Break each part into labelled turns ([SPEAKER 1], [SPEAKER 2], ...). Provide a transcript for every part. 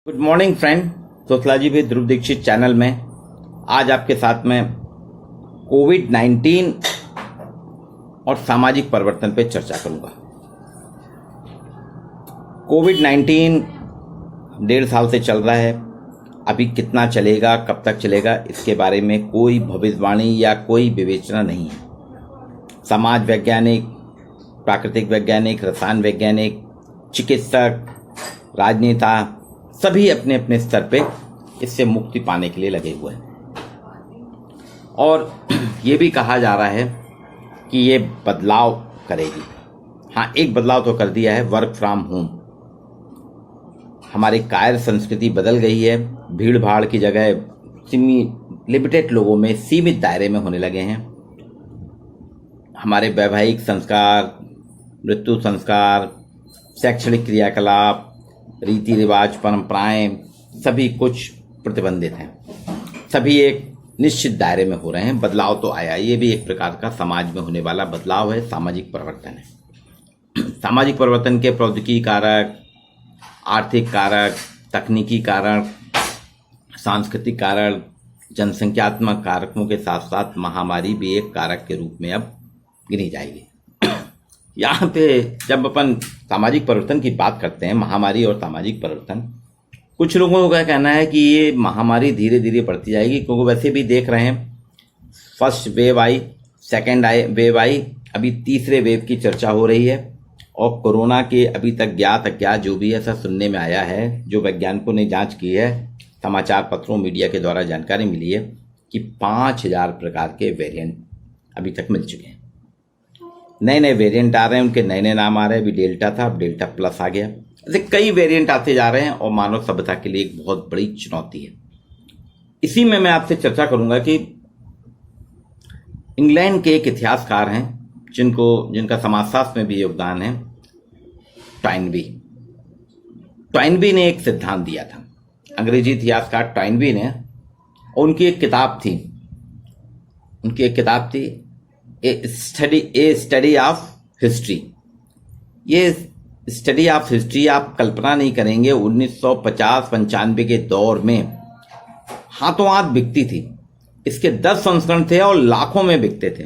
[SPEAKER 1] Good morning friend, sociology with Dhruv Dikshit channel में आज आपके साथ में कोविड-19 और सामाजिक परिवर्तन पे चर्चा करूंगा। कोविड-19 1.5 साल से चल रहा है। अभी कितना चलेगा, कब तक चलेगा, इसके बारे में कोई भविष्यवाणी या कोई विवेचना नहीं है। समाज वैज्ञानिक, प्राकृतिक वैज्ञानिक, रसायन वैज्ञानिक, चिकित्सक, राजनेता सभी अपने अपने स्तर पे इससे मुक्ति पाने के लिए लगे हुए हैं। और ये भी कहा जा रहा है कि ये बदलाव करेगी। हाँ, एक बदलाव तो कर दिया है, वर्क फ्रॉम होम। हमारी कायर संस्कृति बदल गई है। भीड़ भाड़ की जगह लिमिटेड लोगों में, सीमित दायरे में होने लगे हैं। हमारे वैवाहिक संस्कार, मृत्यु संस्कार, शैक्षणिक क्रियाकलाप, रीति रिवाज, परंपराएं सभी कुछ प्रतिबंधित हैं। सभी एक निश्चित दायरे में हो रहे हैं। बदलाव तो आया, ये भी एक प्रकार का समाज में होने वाला बदलाव है, सामाजिक परिवर्तन है। सामाजिक परिवर्तन के प्रौद्योगिकी कारक, आर्थिक कारक, तकनीकी कारक, सांस्कृतिक कारक, जनसंख्यात्मक कारकों के साथ साथ महामारी भी एक कारक के रूप में अब गिनी जाएगी। यहाँ पे जब अपन सामाजिक परिवर्तन की बात करते हैं, महामारी और सामाजिक परिवर्तन, कुछ लोगों का कहना है कि ये महामारी धीरे धीरे बढ़ती जाएगी, क्योंकि वैसे भी देख रहे हैं फर्स्ट वेव आई, सेकेंड वेव आई, अभी तीसरे वेव की चर्चा हो रही है। और कोरोना के अभी तक ज्ञात अज्ञात जो भी ऐसा सुनने में आया है, जो वैज्ञानिकों ने जांच की है, समाचार पत्रों मीडिया के द्वारा जानकारी मिली है कि 5000 प्रकार के वेरिएंट अभी तक मिल चुके हैं। नए नए वेरिएंट आ रहे हैं, उनके नए नए नाम आ रहे हैं। अभी डेल्टा था, अब डेल्टा प्लस आ गया। ऐसे कई वेरिएंट आते जा रहे हैं और मानव सभ्यता के लिए एक बहुत बड़ी चुनौती है। इसी में मैं आपसे चर्चा करूंगा कि इंग्लैंड के एक इतिहासकार हैं जिनका समाजशास्त्र में भी योगदान है, टॉइनबी ने एक सिद्धांत दिया था। अंग्रेजी इतिहासकार टॉइनबी ने, उनकी एक किताब थी ए स्टडी ऑफ हिस्ट्री। ये स्टडी ऑफ हिस्ट्री आप कल्पना नहीं करेंगे, 1950-95 के दौर में हाथों हाथ बिकती थी। इसके 10 संस्करण थे और लाखों में बिकते थे।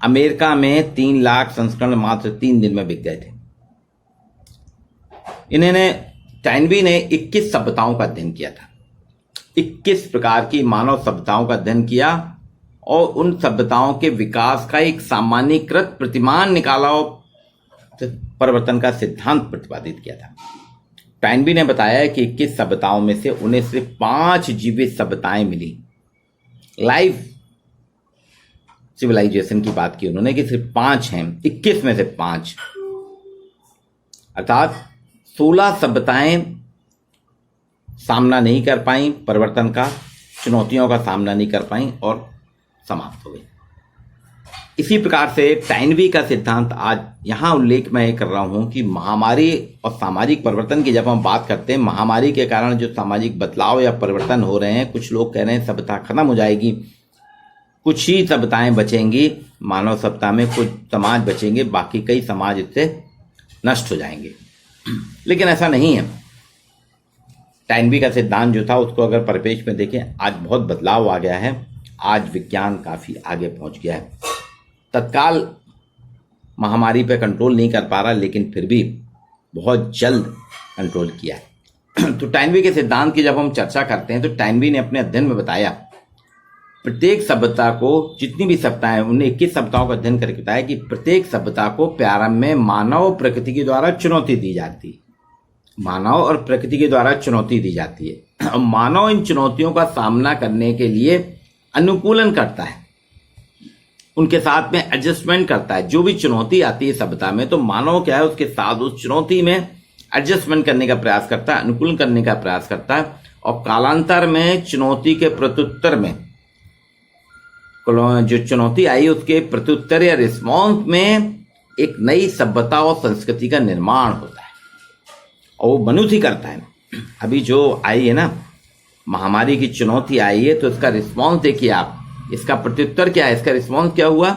[SPEAKER 1] अमेरिका में 3 लाख संस्करण मात्र 3 दिन में बिक गए थे। टॉइनबी ने 21 सभ्यताओं का अध्ययन किया था। 21 प्रकार की मानव सभ्यताओं का अध्ययन किया और उन सभ्यताओं के विकास का एक सामान्यीकृत प्रतिमान निकाला और परिवर्तन का सिद्धांत प्रतिपादित किया था। टॉइनबी ने बताया कि 21 सभ्यताओं में से उन्हें सिर्फ 5 जीवित सभ्यताएं मिली। लाइव सिविलाइजेशन की बात की उन्होंने कि सिर्फ 5 हैं, 21 में से 5, अर्थात 16 सभ्यताएं सामना नहीं कर पाई परिवर्तन का, चुनौतियों का सामना नहीं कर पाई और समाप्त हो गई। इसी प्रकार से टॉइनबी का सिद्धांत आज यहां उल्लेख मैं कर रहा हूं कि महामारी और सामाजिक परिवर्तन की जब हम बात करते हैं, महामारी के कारण जो सामाजिक बदलाव या परिवर्तन हो रहे हैं, कुछ लोग कह रहे हैं सभ्यता खत्म हो जाएगी, कुछ ही सभ्यताएं बचेंगी मानव सभ्यता में, कुछ समाज बचेंगे, बाकी कई समाज इससे नष्ट हो जाएंगे। लेकिन ऐसा नहीं है। टॉइनबी का सिद्धांत जो था, उसको अगर परिपेक्ष में देखें, आज बहुत बदलाव आ गया है। आज विज्ञान काफी आगे पहुंच गया है। तत्काल महामारी पे कंट्रोल नहीं कर पा रहा, लेकिन फिर भी बहुत जल्द कंट्रोल किया है। तो टॉइनबी के सिद्धांत की जब हम चर्चा करते हैं, तो टॉइनबी ने अपने अध्ययन में बताया, प्रत्येक सभ्यता को, जितनी भी सभ्यताएं, उन्हें 21 सभ्यताओं का अध्ययन करके बताया कि प्रत्येक सभ्यता को प्रारंभ में मानव प्रकृति के द्वारा चुनौती दी जाती है। मानव और प्रकृति के द्वारा चुनौती दी जाती है। मानव इन चुनौतियों का सामना करने के लिए अनुकूलन करता है, उनके साथ में एडजस्टमेंट करता है। जो भी चुनौती आती है सभ्यता में, तो मानव क्या है, उसके साथ उस चुनौती में एडजस्टमेंट करने का प्रयास करता है, अनुकूलन करने का प्रयास करता है। और कालांतर में चुनौती के प्रत्युत्तर में, जो चुनौती आई उसके प्रत्युत्तर या रिस्पॉन्स में एक नई सभ्यता और संस्कृति का निर्माण होता है, और वो मनुष्य ही करता है। अभी जो आई है ना महामारी की चुनौती आई है, तो इसका रिस्पॉन्स देखिए आप, इसका प्रत्युत्तर क्या है, इसका रिस्पॉन्स क्या हुआ?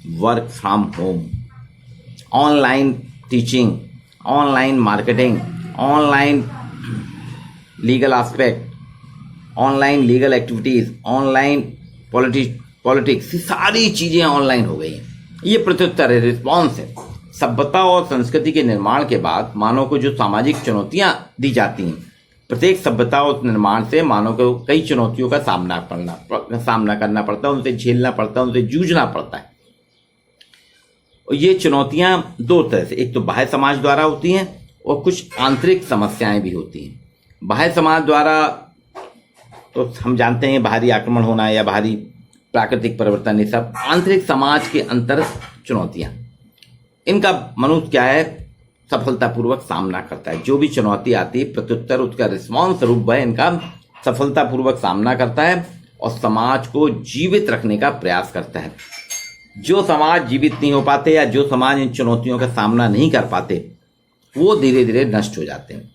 [SPEAKER 1] Work from home, online teaching, online marketing, online legal aspect, online legal activities, online politics, ये सारी चीजें ऑनलाइन हो गई हैं। ये प्रत्युत्तर है, रिस्पॉन्स है। सभ्यता और संस्कृति के निर्माण के बाद मानव को जो सामाजिक चुनौतियां दी जाती हैं, प्रत्येक सभ्यता और निर्माण से मानव को कई चुनौतियों का सामना करना पड़ता है, उनसे झेलना पड़ता है, उनसे जूझना पड़ता है। और ये चुनौतियां दो तरह से, एक तो बाह्य समाज द्वारा होती हैं और कुछ आंतरिक समस्याएं भी होती हैं। बाह्य समाज द्वारा तो हम जानते हैं बाहरी आक्रमण होना या बाहरी प्राकृतिक परिवर्तन, ये सब। आंतरिक समाज के अंतर चुनौतियां, इनका मनुष्य क्या है, सफलतापूर्वक सामना करता है। जो भी चुनौती आती है, प्रत्युत्तर उसका रिस्पॉन्स स्वरूप वह इनका सफलतापूर्वक सामना करता है और समाज को जीवित रखने का प्रयास करता है। जो समाज जीवित नहीं हो पाते या जो समाज इन चुनौतियों का सामना नहीं कर पाते, वो धीरे धीरे नष्ट हो जाते हैं।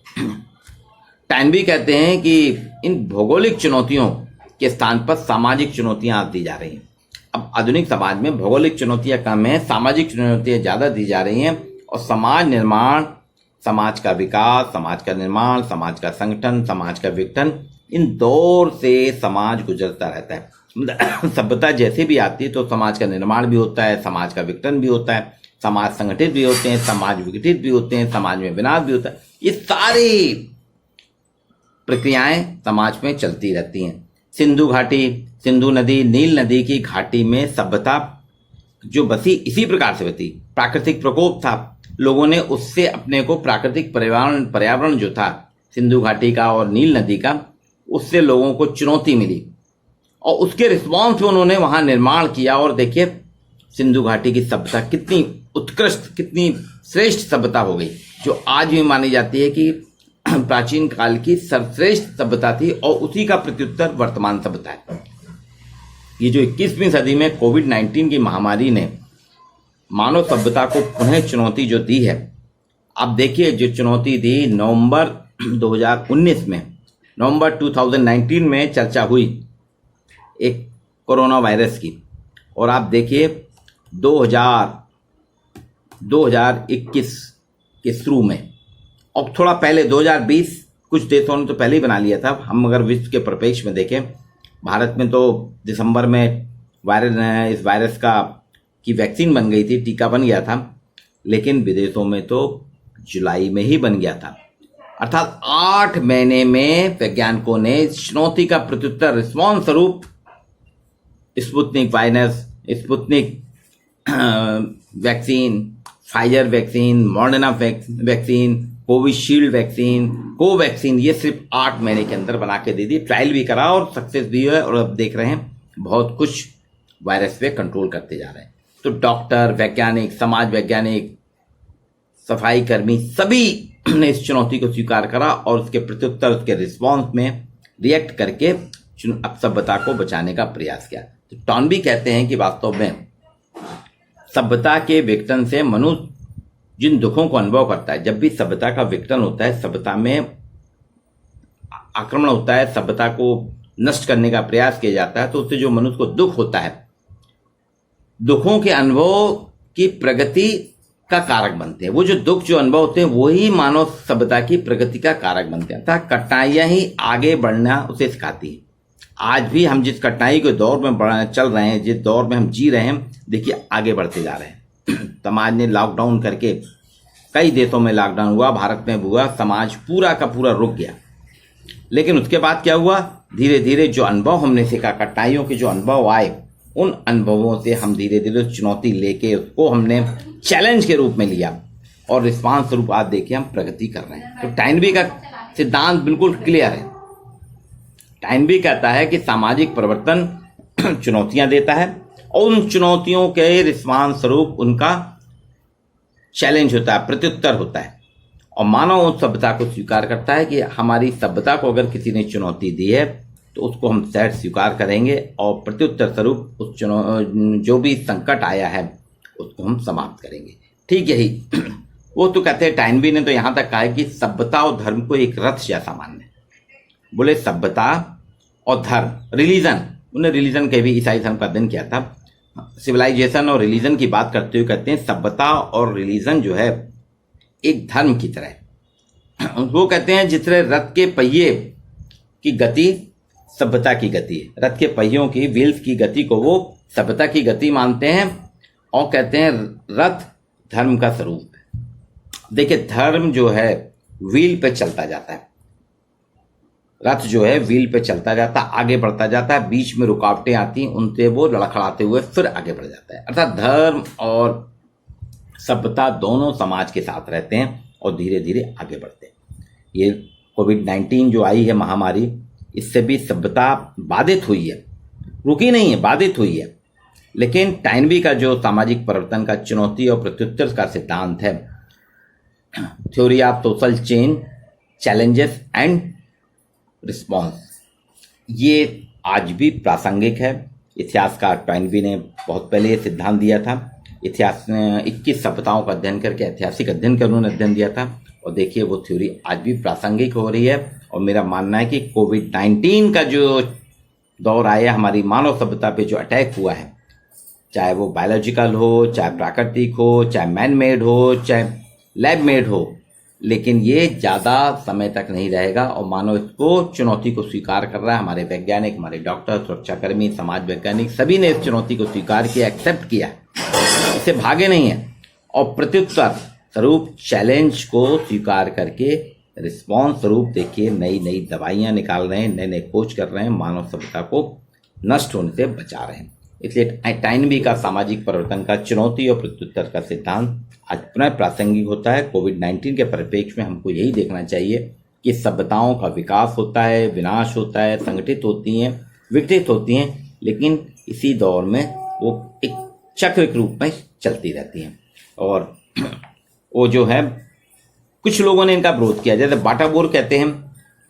[SPEAKER 1] टैनबी कहते हैं कि इन भौगोलिक चुनौतियों के स्थान पर सामाजिक चुनौतियां दी जा रही हैं। अब आधुनिक समाज में भौगोलिक चुनौतियां कम है, सामाजिक चुनौतियां ज्यादा दी जा रही हैं। और समाज निर्माण, समाज का विकास, समाज का निर्माण, समाज का संगठन, समाज का विघटन, इन दौर से समाज गुजरता रहता है। सभ्यता जैसे भी आती है तो समाज का निर्माण भी होता है, समाज का विघटन भी होता है, समाज संगठित भी होते हैं, समाज विघटित भी होते हैं, समाज में विनाश भी होता है। ये सारी प्रक्रियाएं समाज में चलती रहती हैं। सिंधु घाटी, सिंधु नदी, नील नदी की घाटी में सभ्यता जो बसी इसी प्रकार से बसी। प्राकृतिक प्रकोप था, लोगों ने उससे अपने को, प्राकृतिक पर्यावरण जो था सिंधु घाटी का और नील नदी का, उससे लोगों को चुनौती मिली और उसके रिस्पॉन्स में उन्होंने वहां निर्माण किया। और देखिए सिंधु घाटी की सभ्यता कितनी उत्कृष्ट, कितनी श्रेष्ठ सभ्यता हो गई, जो आज भी मानी जाती है कि प्राचीन काल की सर्वश्रेष्ठ सभ्यता थी। और उसी का प्रत्युत्तर वर्तमान सभ्यता है। ये जो 21वीं सदी में कोविड-19 की महामारी ने मानव सभ्यता को पुनः चुनौती जो दी है, अब देखिए जो चुनौती दी नवंबर 2019 में, नवंबर 2019 में चर्चा हुई एक कोरोना वायरस की, और आप देखिए 2021 के शुरू में और थोड़ा पहले 2020, कुछ देशों ने तो पहले ही बना लिया था। हम अगर विश्व के परिप्रेक्ष्य में देखें, भारत में तो दिसंबर में इस वायरस की वैक्सीन बन गई थी, टीका बन गया था, लेकिन विदेशों में तो जुलाई में ही बन गया था। अर्थात 8 महीने में वैज्ञानिकों ने चुनौती का प्रत्युत्तर रिस्पॉन्स स्वरूप Sputnik virus, Sputnik vaccine, Pfizer vaccine, Moderna vaccine, Covishield vaccine, Covaxin, ये सिर्फ 8 महीने के अंदर बना के दे दी। ट्रायल भी करा और सक्सेस भी हुआ, और अब देख रहे हैं बहुत कुछ वायरस पे कंट्रोल करते जा रहे हैं। तो डॉक्टर, वैज्ञानिक, समाज वैज्ञानिक, सफाई कर्मी, सभी ने इस चुनौती को स्वीकार करा और उसके प्रत्युत्तर, उसके रिस्पॉन्स में रिएक्ट करके सभ्यता को बचाने का प्रयास किया। तो टॉनबी कहते हैं कि वास्तव में सभ्यता के विघटन से मनुष्य जिन दुखों को अनुभव करता है, जब भी सभ्यता का विघटन होता है, सभ्यता में आक्रमण होता है, सभ्यता को नष्ट करने का प्रयास किया जाता है, तो उससे जो मनुष्य को दुख होता है, दुखों के अनुभव की प्रगति का कारक बनते हैं। वो जो दुख, जो अनुभव होते हैं, वही मानव सभ्यता की प्रगति का कारक बनते हैं। अर्थात कठिनाइयां ही आगे बढ़ना उसे सिखाती है। आज भी हम जिस कठिनाई के दौर में चल रहे हैं, जिस दौर में हम जी रहे हैं, देखिए आगे बढ़ते जा रहे हैं। समाज ने लॉकडाउन करके, कई देशों में लॉकडाउन हुआ, भारत में हुआ, समाज पूरा का पूरा रुक गया। लेकिन उसके बाद क्या हुआ, धीरे धीरे जो अनुभव हमने सीखा, कठिनाइयों के जो अनुभव आए, उन अनुभवों से हम धीरे धीरे चुनौती लेके उसको हमने चैलेंज के रूप में लिया और रिस्पांस स्वरूप आज देखिए हम प्रगति कर रहे हैं। तो टैनबी का सिद्धांत बिल्कुल क्लियर है। टैनबी कहता है कि सामाजिक परिवर्तन चुनौतियां देता है और उन चुनौतियों के रिस्पांस स्वरूप उनका चैलेंज होता है, प्रत्युत्तर होता है, और मानव उस सभ्यता को स्वीकार करता है कि हमारी सभ्यता को अगर किसी ने चुनौती दी है तो उसको हम सहज स्वीकार करेंगे और प्रत्युत्तर स्वरूप उस जो भी संकट आया है उसको हम समाप्त करेंगे। ठीक यही वो तो कहते हैं, टैनबी ने तो यहाँ तक कहा है कि सभ्यता और धर्म को एक रथ जैसा मानना है। बोले सभ्यता और धर्म, रिलीजन, उन्हें रिलीजन के भी ईसाई धर्म का अध्ययन किया था। सिविलाइजेशन और रिलीजन की बात करते हुए कहते हैं सभ्यता और रिलीजन जो है एक धर्म की तरह है। वो कहते हैं जिस तरह रथ के पहिए की गति सभ्यता की गति है। रथ के पहियों की, व्हील्स की गति को वो सभ्यता की गति मानते हैं और कहते हैं रथ धर्म का स्वरूप है। देखिए, धर्म जो है व्हील पे चलता जाता है, रथ जो है व्हील पे चलता जाता है, आगे बढ़ता जाता है, बीच में रुकावटें आती हैं, उनसे वो लड़खड़ाते हुए फिर आगे बढ़ जाता है। अर्थात धर्म और सभ्यता दोनों समाज के साथ रहते हैं और धीरे धीरे आगे बढ़ते हैं। ये कोविड-19 जो आई है महामारी, इससे भी सभ्यता बाधित हुई है, रुकी नहीं है, बाधित हुई है। लेकिन टाइनबी का जो सामाजिक परिवर्तन का चुनौती और प्रत्युत्तर का सिद्धांत है, theory of social change, challenges and response, ये आज भी प्रासंगिक है। इतिहासकार टाइनबी ने बहुत पहले ये सिद्धांत दिया था। इतिहास ने 21 सभ्यताओं का अध्ययन करके ऐतिहासिक अध्ययन का उन्होंने अध्ययन दिया था और देखिए वो थ्योरी आज भी प्रासंगिक हो रही है। और मेरा मानना है कि कोविड-19 का जो दौर आया, हमारी मानव सभ्यता पे जो अटैक हुआ है, चाहे वो बायोलॉजिकल हो, चाहे प्राकृतिक हो, चाहे मैन मेड हो, चाहे लैब मेड हो, लेकिन ये ज़्यादा समय तक नहीं रहेगा और मानव इसको चुनौती को स्वीकार कर रहा है। हमारे वैज्ञानिक, हमारे डॉक्टर, सुरक्षाकर्मी, समाज वैज्ञानिक सभी ने इस चुनौती को स्वीकार किया, एक्सेप्ट किया, इसे भागे नहीं है और प्रत्युत्तर स्वरूप चैलेंज को स्वीकार करके रिस्पॉन्स स्वरूप देखिए नई नई दवाइयाँ निकाल रहे हैं, नए नए खोज कर रहे हैं, मानव सभ्यता को नष्ट होने से बचा रहे हैं। इसलिए टाइनबी का सामाजिक परिवर्तन का चुनौती और प्रत्युत्तर का सिद्धांत आज पुनः प्रासंगिक होता है। कोविड-19 के परिप्रेक्ष्य में हमको यही देखना चाहिए कि सभ्यताओं का विकास होता है, विनाश होता है, संगठित होती हैं, विकसित होती हैं, लेकिन इसी दौर में वो एक चक्र के रूप में चलती रहती हैं। और वो जो है कुछ लोगों ने इनका विरोध किया, जैसे बाटाबोर कहते हैं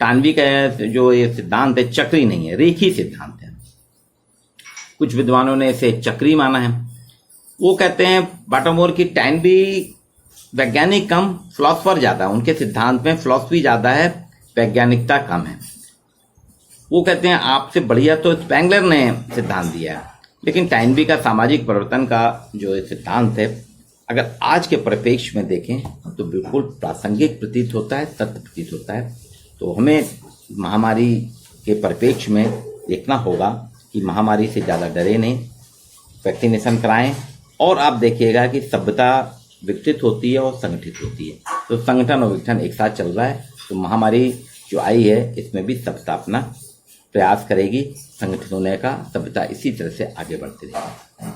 [SPEAKER 1] टाइनबी का जो ये सिद्धांत है चक्री नहीं है, रेखी सिद्धांत है। कुछ विद्वानों ने इसे चक्री माना है। वो कहते हैं बाटाबोर की टाइनबी वैज्ञानिक कम, फिलॉसफर ज़्यादा, उनके सिद्धांत में फिलॉसफी ज़्यादा है, वैज्ञानिकता कम है। वो कहते हैं आपसे बढ़िया तो स्पेंगलर ने सिद्धांत दिया है, लेकिन टाइनबी का सामाजिक परिवर्तन का जो सिद्धांत है अगर आज के परिप्रेक्ष्य में देखें तो बिल्कुल प्रासंगिक प्रतीत होता है, सत्य प्रतीत होता है। तो हमें महामारी के परिप्रेक्ष्य में देखना होगा कि महामारी से ज़्यादा डरे नहीं, वैक्सीनेशन कराएं और आप देखिएगा कि सभ्यता विकसित होती है और संगठित होती है। तो संगठन और विघटन एक साथ चल रहा है। तो महामारी जो आई है इसमें भी सभ्यता अपना प्रयास करेगी संगठित होने का, सभ्यता इसी तरह से आगे बढ़ती रहेगी।